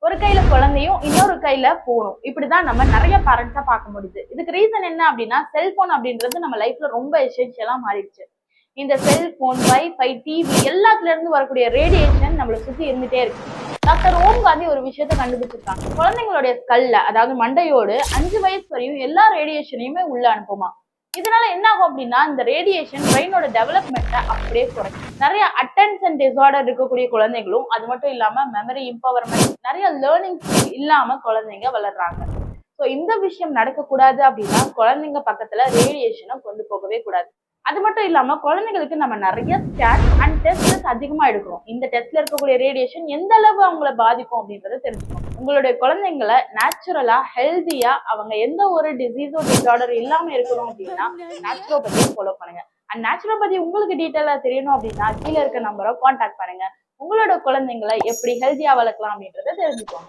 ஒரு கையில குழந்தையும் இன்னொரு கையில போனும். இப்படிதான் நம்ம நிறைய பேரண்ட்ஸா பார்க்க முடியுது. இதுக்கு ரீசன் என்ன அப்படின்னா, செல்போன் அப்படின்றது நம்ம லைஃப்ல ரொம்ப எசென்ஷியலா மாறிடுச்சு. இந்த செல்போன், வைஃபை, டிவி எல்லாத்துல இருந்து வரக்கூடிய ரேடியேஷன் நம்மளை சுத்தி இருந்துட்டே இருக்கு. டாக்டர் ஓம் காந்தி ஒரு விஷயத்த கண்டுபிடிச்சிருக்காங்க. குழந்தைங்களுடைய ஸ்கல்ல, அதாவது மண்டையோடு 5 வயசு வரையும் எல்லா ரேடியேஷனையுமே உள்ள அனுப்புமா. இதனால என்ன ஆகும் அப்படின்னா, இந்த ரேடியேஷன் பிரெயினோட டெவலப்மெண்ட்டை அப்படியே குறைக்கும். நிறைய அட்டென்ஷன் டிசார்டர் இருக்கக்கூடிய குழந்தைகளும், அது மட்டும் இல்லாம மெமரி இம்பவர்மெண்ட், நிறைய லேர்னிங் இல்லாம குழந்தைங்க வளர்றாங்க. ஸோ இந்த விஷயம் நடக்கக்கூடாது அப்படின்னா, குழந்தைங்க பக்கத்துல ரேடியேஷனை கொண்டு போகவே கூடாது. அது மட்டும் இல்லாம குழந்தைகளுக்கு நம்ம நிறைய ஸ்கேன் அண்ட் டெஸ்ட் அதிகமா எடுக்கிறோம். இந்த டெஸ்ட்ல இருக்கக்கூடிய ரேடியேஷன் எந்த அளவு அவங்கள பாதிக்கும் அப்படின்றத தெரிஞ்சுக்கணும். உங்களுடைய குழந்தைங்களை நேச்சுரலா ஹெல்தியா அவங்க எந்த ஒரு டிசீஸோ டிசார்டர் இல்லாம இருக்கணும் அப்படின்னா நேச்சுரோபதியை ஃபாலோ பண்ணுங்க. அண்ட் நேச்சுரோபதி உங்களுக்கு டீட்டெயிலா தெரியணும் அப்படின்னா கீழே இருக்க நம்பரை கான்டாக்ட் பண்ணுங்க. உங்களோட குழந்தைங்களை எப்படி ஹெல்தியா வளர்க்கலாம் அப்படின்றத தெரிஞ்சுக்கோங்க.